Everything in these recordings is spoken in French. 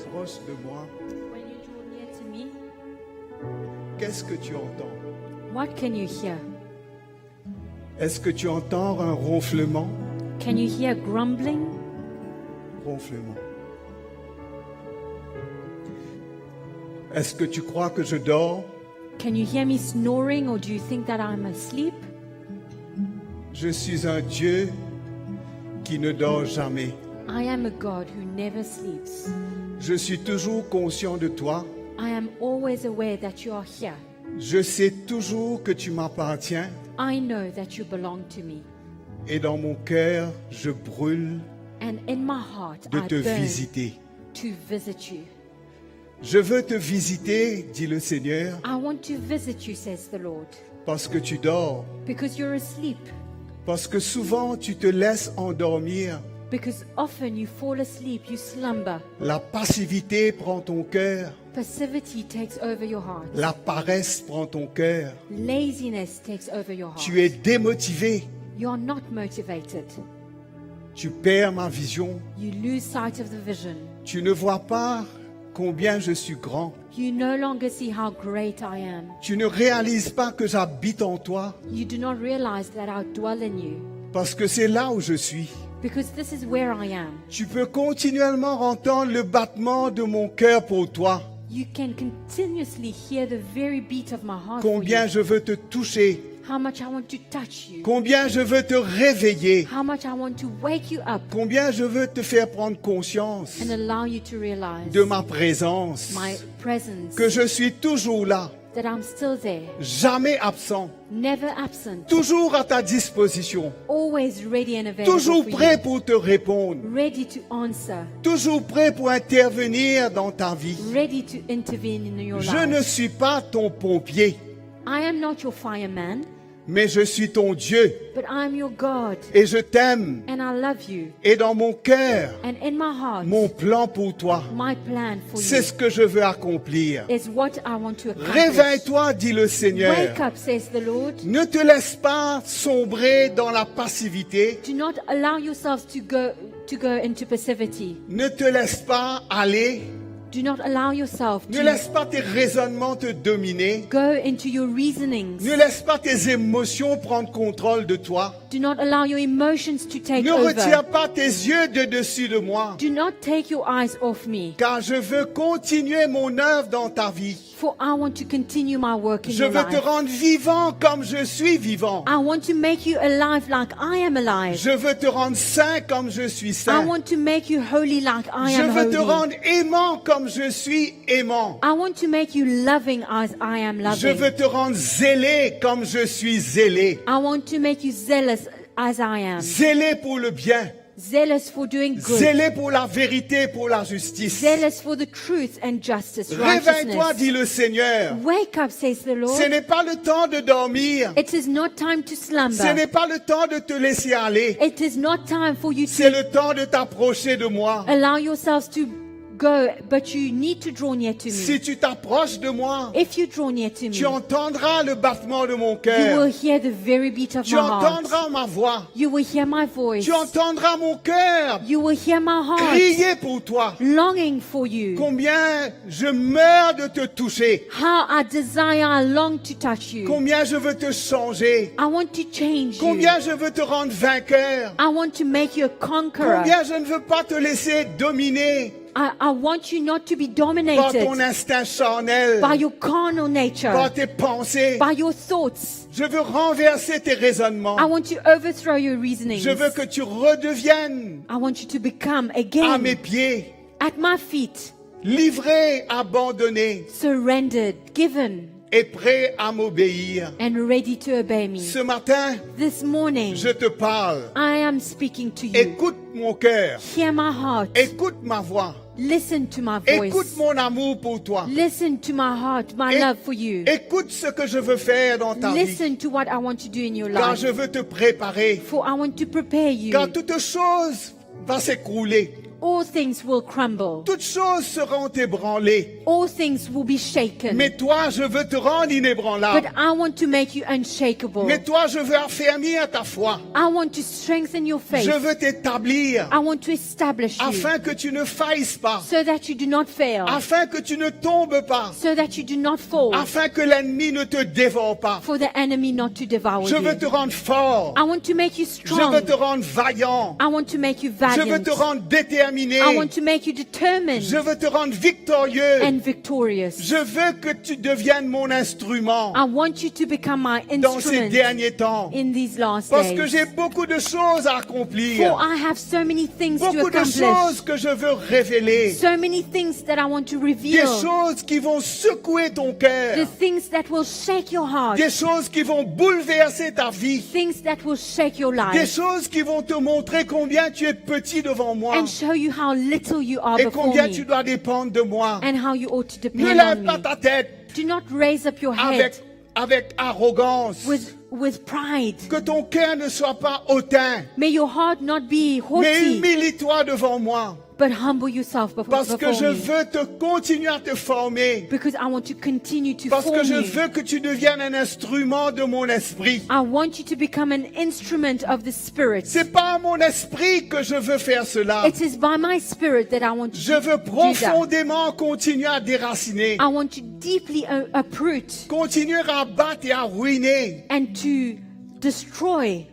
t'approches de moi, When you draw near to me, qu'est-ce que tu entends? what can you hear? Est-ce que tu entends un ronflement? Can you hear grumbling? Ronflement. Est-ce que tu crois que je dors? Can you hear me snoring, or do you think that I'm asleep? Je suis un Dieu qui ne dort jamais. I am a God who never sleeps. Je suis toujours conscient de toi. I am always aware that you are here. Je sais toujours que tu m'appartiens. I know that you belong to me. Et dans mon cœur, je brûle And in my heart, de I te burn visiter. to visit you. Je veux te visiter, dit le Seigneur, I want to visit you, says the Lord, parce que tu dors. because you're asleep. Parce que souvent tu te laisses endormir. Because often you fall asleep, you slumber. La passivité prend ton cœur. Passivity takes over your heart. La paresse prend ton cœur. Laziness takes over your heart. Tu es démotivé. You are not motivated. Tu perds ma vision. You lose sight of the vision. Tu ne vois pas combien je suis grand. You no longer see how great I am. Tu ne réalises pas que j'habite en toi. You do not realize that I dwell in you. Parce que c'est là où je suis. Because this is where I am. Tu peux continuellement entendre le battement de mon cœur pour toi. You can continuously hear the very beat of my heart for Combien you. je veux te toucher. How much I want to touch you. Combien je veux te réveiller. How much I want to wake you up Combien je veux te faire prendre conscience and allow you to realize de ma présence. my presence. Que je suis toujours là. That I'm still there. Jamais absent. Never absent. Toujours à ta disposition. Always ready and available Toujours for prêt you. pour te répondre. Ready to answer. Toujours prêt pour intervenir dans ta vie. Ready to intervene in your Je life. ne suis pas ton pompier, I am not your fireman, mais je suis ton Dieu but I am your God. et je t'aime. And I love you. Et dans mon cœur, And in my heart, mon plan pour toi, my plan for c'est you ce que je veux accomplir. is what I want to accomplish. Réveille-toi, dit le Seigneur. Wake up, says the Lord. Ne te laisse pas sombrer dans la passivité. Do not allow yourselves to go into passivity. Ne te laisse pas aller. Do not allow yourself Ne to laisse pas tes raisonnements te dominer. go into your reasonings. Ne laisse pas tes émotions prendre contrôle de toi. Do not allow your emotions to take Ne over. retire pas tes yeux de dessus de moi. Do not take your eyes off me, Car je veux continuer mon œuvre dans ta vie. for I want to continue my work in Je your veux te life. rendre vivant comme je suis vivant. I want to make you alive like I am alive. Je veux te rendre saint comme je suis I saint. want to make you holy like I Je am veux te holy. rendre aimant comme je suis aimant. I want to make you loving as I am Je loving. veux te rendre zélé comme je suis zélé. I want to make you zealous as I am. Zélé pour le bien. Zealous for doing good. Zélé pour la vérité, pour la justice. Zealous for the truth and justice, Réveille-toi, righteousness. dit le Seigneur. Wake up, says the Lord. Ce n'est pas le temps de dormir. It is not time to Ce slumber. n'est pas le temps de te laisser aller. It is not time for you C'est to le temps de t'approcher de moi. allow yourselves to go, but you need to draw near to me. Si tu t'approches de moi, If you draw near to tu me, entendras le battement de mon you will cœur. hear the very beat of Tu my heart. entendras ma voix. You will hear my voice. Tu entendras mon cœur You will hear my heart crier pour toi. longing for you. Combien je meurs de te toucher. How I desire, I long to touch you. Combien je veux te changer. I want to change you. Combien je veux te rendre vainqueur. I want to make you a conqueror. Combien je ne veux pas te laisser dominer I want you not to be par dominated ton instinct charnel, by your carnal nature, par tes pensées. by your thoughts. Je veux renverser tes raisonnements. I want to overthrow your reasonings. Je veux que tu redeviennes I want you to become à again mes pieds, at my feet, livré, abandonné surrendered, given, et prêt à m'obéir. and ready to obey me. Ce matin, This morning, je te parle. I am speaking to you. Écoute mon cœur. Hear my heart. Écoute ma voix. Listen to my Écoute voice. mon amour pour toi. Listen to my heart, my É- love for you. Écoute ce que je veux faire dans ta vie. Listen to what I want to do in your Car life. je veux te préparer. For I want to prepare you. Car toute chose va s'écrouler. All things will crumble. Toutes choses seront ébranlées. all things will be shaken. Mais toi, je veux te rendre inébranlable. But I want to make you unshakable. Mais toi, je veux affermir ta foi. I want to strengthen your faith. Je veux t'établir I want to establish you afin que tu ne faillisses pas, so that you do not fail, afin que tu ne tombes pas, so that you do not fall, afin que l'ennemi ne te dévore pas. for the enemy not to devour Je you. veux te rendre fort. I want to make you Je strong. veux te rendre vaillant. I want to make you Je veux valiant. te rendre déterminé. I want to make you determined Je veux te rendre victorieux. and victorious. Je veux que tu deviennes mon instrument I want you to become my dans ces instrument derniers temps. in these last Parce que days. j'ai beaucoup de choses à For accomplir. I have so many things to Beaucoup de accomplish. choses que je veux révéler. So many things that I want to Des reveal. choses qui vont secouer ton The cœur. things that will shake your heart. Des choses qui vont bouleverser ta vie. Things that will shake your Des life. choses qui vont te montrer combien tu es petit devant moi. And show you how little you are Et before combien me. tu dois dépendre de moi. And how you ought to Ne depend on lève pas me. ta tête Do not raise up your head avec arrogance. with pride. Que ton cœur ne soit pas hautain. May your heart not be Mais haughty, humilie-toi devant moi. but humble yourself Parce que before je me. veux te continuer à te former. Because I want to continue to Parce que form je you. veux que tu deviennes un instrument de mon esprit. I want you to become an instrument of the Spirit. C'est pas à mon esprit que je veux faire cela. It is by my Spirit that I want Je to veux do that. profondément continuer à déraciner. I want to deeply uproot Continuer à battre et à ruiner. and to destroy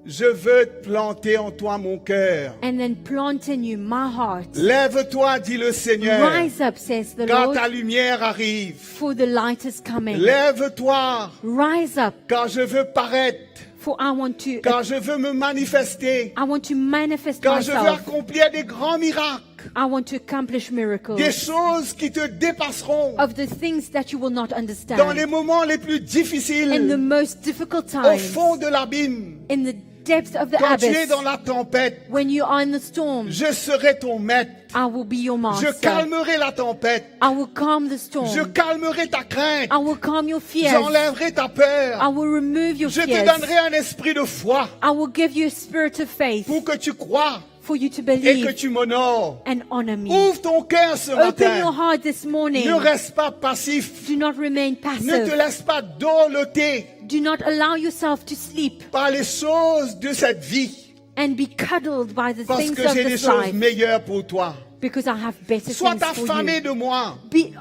Je veux te planter en toi mon cœur. and then plant in you my heart. Lève-toi, dit le Seigneur, Rise up, says the quand Lord, ta lumière arrive. for the light is coming. Lève-toi, Rise up, car je veux paraître, for I want to car je veux me manifester, manifest car je veux myself. accomplir des grands miracles, I want to accomplish miracles des choses qui te dépasseront of the things that you will not dans understand les moments les plus in the difficiles, most difficult au times, fond de l'abîme. in the depths of the Quand tu es abyss. dans la tempête, When you are in the storm, je serai ton maître. I will be your Je master. calmerai la tempête. I will calm the storm. Je calmerai ta crainte. I will calm your fears. J'enlèverai ta I peur. will remove your Je te fears. donnerai un esprit de foi I will give you a spirit of faith pour que tu crois for you to et que believe tu m'honores. and honor me. Ouvre ton cœur ce Open your matin. heart this morning. Ne reste pas passif. Do not remain Ne te passive. laisse pas dorloter Do not allow yourself to sleep par les choses de cette vie. and be cuddled by the Parce things que of j'ai des this choses life, meilleures pour toi. because I have better Sois things for affamé you. de moi.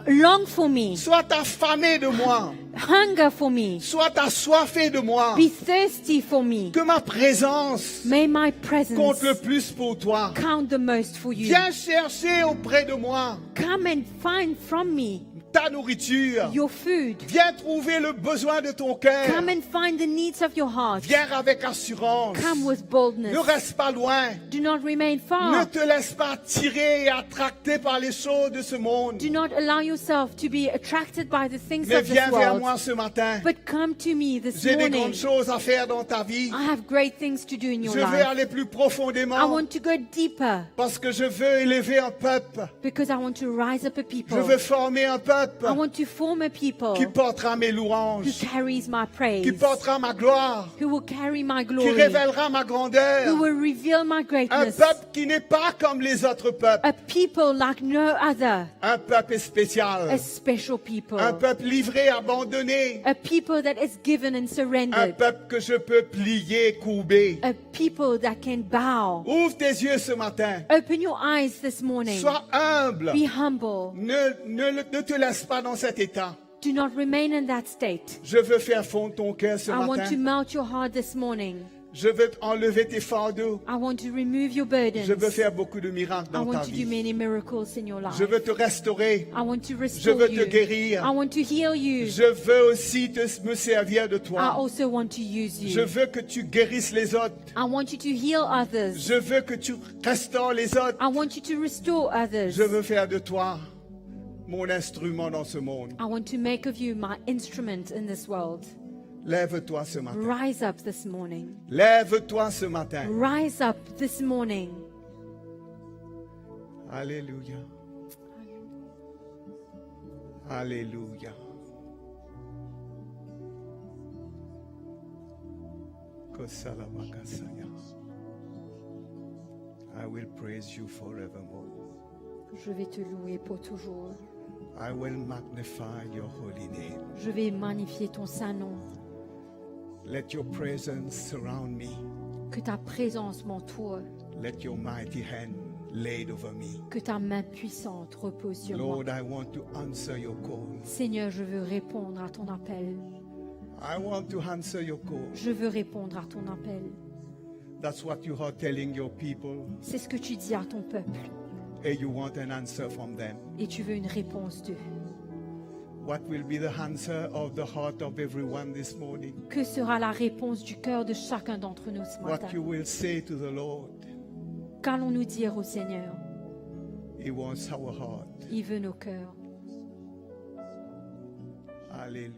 Long for me. Sois affamé de moi. Hunger for me. Sois assoiffé de moi. Be thirsty for me. Que ma présence May my compte presence le plus pour toi. count the most for you. Viens chercher auprès de moi Come and find from me ta nourriture. your food. Viens trouver le besoin de ton cœur. Come and find the needs of your heart. Viens avec assurance. Come with boldness. Ne reste pas loin. Do not remain Ne far. te laisse pas tirer et attracter par les choses de ce monde. Do not allow yourself to be attracted by the things Mais of this viens vers world. moi ce matin. But come to me this J'ai des morning. grandes choses à faire dans ta vie. I have great things to do in your Je veux life. aller plus I profondément want to go deeper parce que je veux élever un peuple. because I want to rise up a people. Je veux former un peuple I want to form a people qui portera mes who louanges, carries my praise, qui portera ma gloire, who will carry my qui glory, révélera ma grandeur. who will reveal my Un greatness. peuple qui n'est pas comme les autres peuples. A people like no other, Un peuple a spécial. special people, Un peuple livré, abandonné. a people that is given and Un surrendered, peuple que je peux plier, courber. a people that can bow. Ouvre tes yeux ce matin. Open your eyes this morning. Sois humble. Be humble. Ne te laisse pas dans cet état. Do not remain in that state. Je veux faire fondre ton cœur ce I want to matin. melt your heart this morning. Je veux enlever tes fardeaux. I want to remove your burdens. Je veux faire beaucoup de miracles I dans ta want to do vie. many miracles in your life. Je veux te restaurer. I want to Je restore veux te you. guérir. I want to heal you. Je veux aussi me servir de I toi. also want to use Je you. veux que tu guérisses les autres. I want you to heal others. Je veux que tu restaures les autres. I want you to restore others. Je veux faire de toi mon instrument dans ce monde. I want to make of you my instrument in this world. Lève-toi ce matin. Rise up this morning. Lève-toi ce matin. Rise up this morning. Alléluia. Alléluia. Kosalabakasaya. I will praise you forevermore. Je vais te louer pour toujours. I will magnify your holy name. Je vais magnifier ton saint nom. Let your presence surround me. Que ta présence m'entoure. Let your mighty hand laid over me. Que ta main puissante repose sur moi. Lord, I want to answer your call. Seigneur, je veux répondre à ton appel. I want to answer your call. Je veux répondre à ton appel. That's what you are telling your people, C'est ce que tu dis à ton peuple. and you want an answer from them. Et tu veux une réponse d'eux. What will be the answer of the heart of everyone this morning? Que sera la réponse du cœur de chacun d'entre nous ce matin? What you will say to the Lord? Qu'allons-nous dire au Seigneur? He wants our heart. Il veut nos cœurs. Hallelujah.